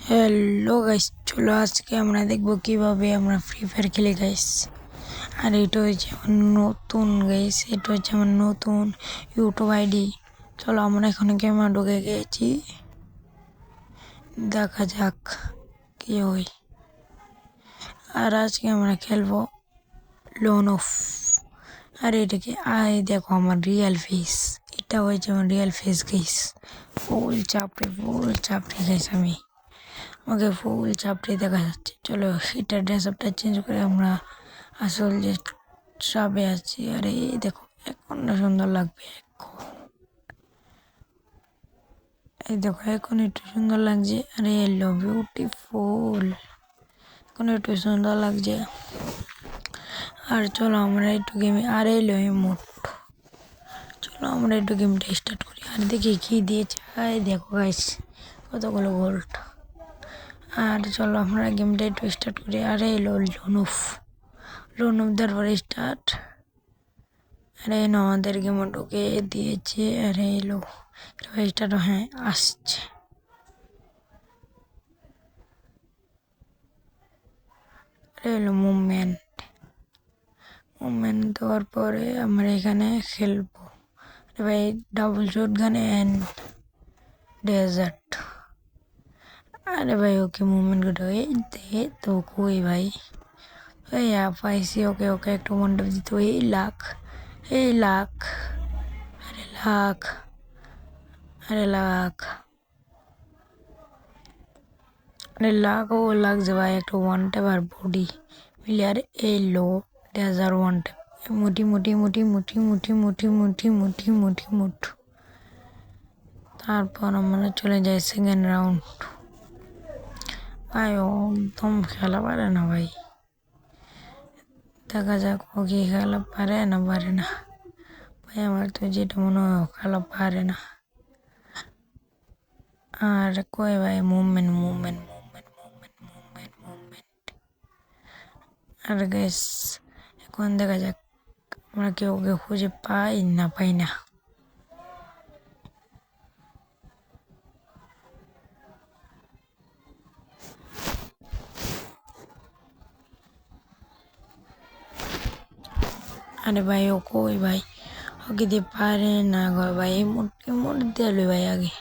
Hello guys, চলো আজকে আমরা দেখবো কিভাবে আমরা ফ্রি ফায়ার খেলি গাইস। আর এটা হচ্ছে আমার নতুন গাইস, এটা হচ্ছে আমার নতুন ইউটিউব আইডি। চলো আমরা এখানে গেমে ঢুকে গেছি, দেখা যাক কি হয়। আর আজকে আমরা খেলবো লোন অফ। আর এটাকে দেখো আমার রিয়েল ফেস, এটা হচ্ছে আমার রিয়েল ফেস গাইস। ফুল চাপড়ে গাইস, আমাকে ফুল চাপড়ে দেখা যাচ্ছে। চলো এটা ড্রেস আপটা চেঞ্জ করে আমরা আসল যে সাবে আছি। আরে দেখো এখন না সুন্দর লাগবে, এই দেখো এখন একটু সুন্দর লাগছে। আরে এলো বিউটিফুল, এখন একটু সুন্দর লাগছে। আর চলো আমরা একটু গেমে আর এলো ইমোট। চলো আমরা একটু গেমটা স্টার্ট করি আর দেখি কি দিয়েছে। দেখো গাইস কতগুলো গোল্ড। আর চলো আমরা গেমটা একটু স্টার্ট করি। আরে এলো লোন অফ তারপরে স্টার্ট। আরে আমাদের গেমে ঢুকে দিয়েছে। আরে এলো স্টার্ট, হ্যাঁ আসছে। আরে এলো মুভমেন্ট দেওয়ার পরে আমরা এখানে খেলবো। আরে ভাই ডাবল শট গান অ্যান্ড ডেজার্ট। আরে ভাই ওকে মুভমেন্ট করতে হবে দে তো কই ভাই, এই পাইছি। ওকে ওকে একটু মন্ডপ দিতে, এই লাখ আরে লাখ আরে লাখ আরে লাখ ও লাগছে ভাই একটু ওয়ান ট্যাপ আর বডি মিলে। আর এই লো ডেজার ওয়ান ট্যাপ মুটি মুটি মুটি মুটি মুটি মুটি মুটি মুটি মুটি মুঠ। তারপর আমরা চলে যাই সেকেন্ড রাউন্ড। ভাই ও একদম খেলা পারে না ভাই, দেখা যাক ও কি খেলা পারে না ভাই। আমার তো যেটা মনে হয় ও খেলা পারে না। আর কই ভাই মুভমেন্ট। আর গ্যাস এখন দেখা যাক আমরা কেউ ওকে খুঁজে পাই না। আরে ভাই ও কই ভাই, ওকে দিয়ে পারে না গো ভাই। মোট দিল ভাই আগে,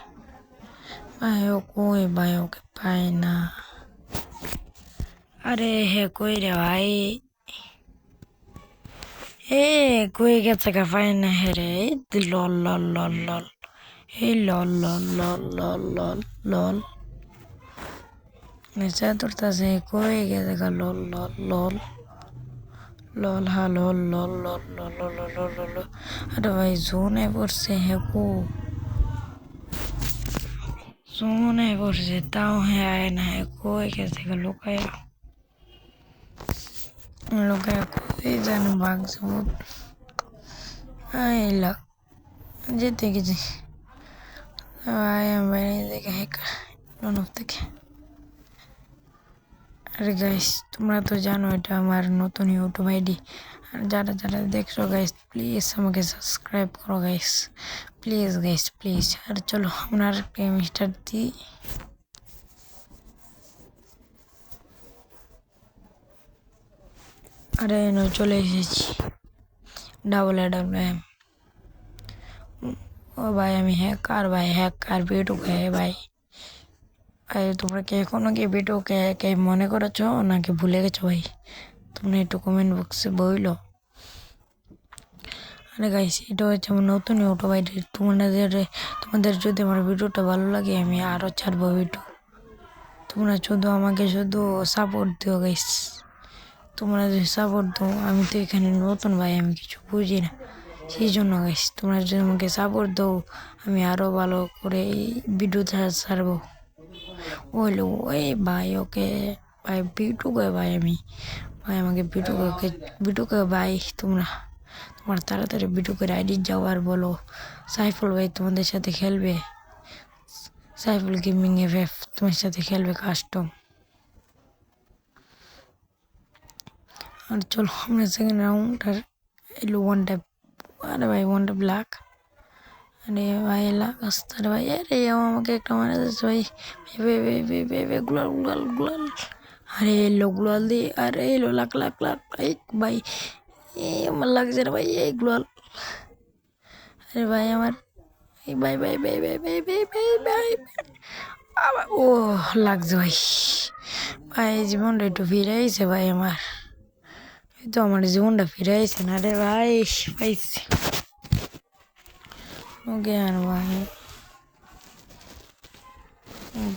ভাই ও কই ভাই, ওকে পায় না। আরে হে কই রে ভাই, কই গেছে গা, পায় না হে রে। লল লল লল লল এই লল লল লল লল লল লল নেচা তোরতাছে, কই গেছে গা লল লল লল লল হা লল লল লল লল লল লল লল। আরে ভাই জোনে পড়ছে, জোনে পড়ছে তাও হ্যাঁ আয় না। কই গেছে গা লোকায় কই যেন ভাগছে বহুত। এলা যেতে গেছি ভাই, আমি বাইরে দেখে হ্যাকার লোন অফ থেকে। আরে গাইস তোমরা তো জানো এটা আমার নতুন ইউটিউব আইডি। আর যারা যারা দেখছো গাইস প্লিজ আমাকে সাবস্ক্রাইব করো গাইস, প্লিজ গাইস প্লিজ। আর চলো আমরা আর গেম স্টার্ট দিই। আরে চলে এসেছি ডাবল এম। ও ভাই আমি হ্যাকার ভিডিও কে ভাই। তোমরা কে এখনো কি ভিডিও কে মনে করেছো নাকি ভুলে গেছো ভাই, তোমরা একটু কমেন্ট বক্সে বইলো। আরে গাইস এটা হচ্ছে আমার নতুন ইউটিউব আইডি। তোমাদের যদি আমার ভিডিওটা ভালো লাগে আমি আরও ছাড়বো ভিডিও। তোমরা আমাকে শুধু সাপোর্ট দিও গাইস। তোমরা যদি সাপোর্ট দাও, আমি তো এখানে নতুন ভাই, আমি কিছু বুঝি না, সেই জন্য গাইস তোমরা যদি আমাকে সাপোর্ট দাও আমি আরও ভালো করে ভিডিও ছাড়বো। ওইলো ওই ভাই ওকে ভাই বিটুকে ভাই, ভাই আমাকে বিটুকে ভাই। তোমার তাড়াতাড়ি বিটুকের আইডি যাও আর বলো সাইফুল ভাই তোমাদের সাথে খেলবে, সাইফুল গেমিং এফএফ তোমার সাথে খেলবে কাস্টম। আর চলো আমরা সেকেন্ড রাউন্ড। আর এলো ওয়ান ট্যাপ। আরে ভাই ওয়ান ট্যাপ ব্ল্যাক। আরে ভাই লাগাস্তার ভাই, আরে ও আমাকে একটা মারা যাচ্ছে ভাই। গুলাল গুলাল গুলাল, আরে এলো গুলাল দিয়ে, আরে এলো লাখ লাখ লাখ ভাই ভাই। আমার লাগছে রে ভাই এই গুলাল। আরে ভাই আমার এই ভাই ভাই ভাই ভাই ভাই ভাই ভাই ভাই ও লাগছে ভাই। ভাই জীবনটা একটু ফিরে আইছে ভাই আমার, এই তো আমার জীবনটা ফিরে আইছে না রে ভাই, পাইছি। ওকে আর ভাই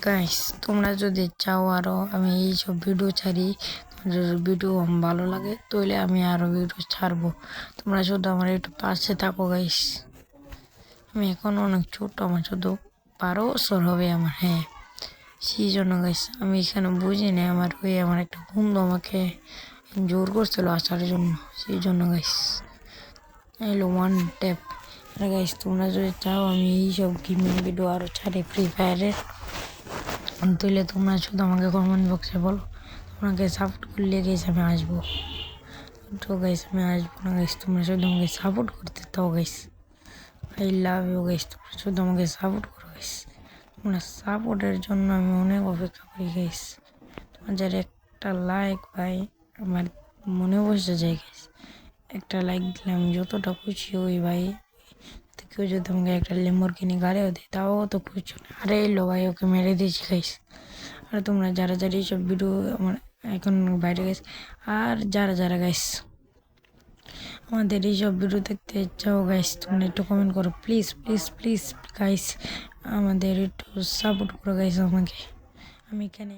গাইস, তোমরা যদি চাও আরো আমি এইসব ভিডিও ছাড়ি, তোমাদের ভিডিও ভালো লাগে তাহলে আমি আরো ভিডিও ছাড়বো। তোমরা শুধু আমার একটু পাশে থাকো গাইস। আমি এখন অনেক ছোট, আমার শুধু 12 বছর হবে আমার, হ্যাঁ। সেই জন্য গাইস আমি এখানে বুঝিনি, আমার একটা বন্ধু আমাকে জোর করছিল আসার জন্য, সেই জন্য গাইস এলো ওয়ান ট্যাপ। আর গাইস তোমরা যদি চাও আমি এইসব গেমিং ভিডিও আরও ছাড়ি ফ্রি ফায়ারের, তাহলে তোমরা শুধু আমাকে কমেন্ট বক্সে বলো, তোমাকে সাপোর্ট করলে গাইস আমি আসবো। তো গাইস আমি আসবো না গাইস, তোমরা শুধু আমাকে সাপোর্ট করতে থাও guys. I love you guys, তোমরা শুধু আমাকে সাপোর্ট করো গাইস। তোমরা সাপোর্টের জন্য আমি অনেক অপেক্ষা করি গাইস। তোমাদের একটা লাইক ভাই আমার মনে বসে যায় গাইস। একটা লাইক দিলে আমি যতটা খুশি হই ভাই, কেউ যদি আমাকে একটা ল্যাম্বরগিনি গাড়িও দেয় তাও তো খুশি না। আরে এলো ভাই, ওকে মেরে দিয়েছি গাইস। আর তোমরা যারা যারা এইসব ভিডিও আমার এখন বাইরে গেছে, আর যারা যারা গাইস আমাদের এইসব ভিডিও দেখতে চাও গাইস, তোমরা একটু কমেন্ট করো প্লিজ প্লিজ প্লিজ গাইস, আমাদের একটু সাপোর্ট করো গাইস আমাকে। আমি এখানে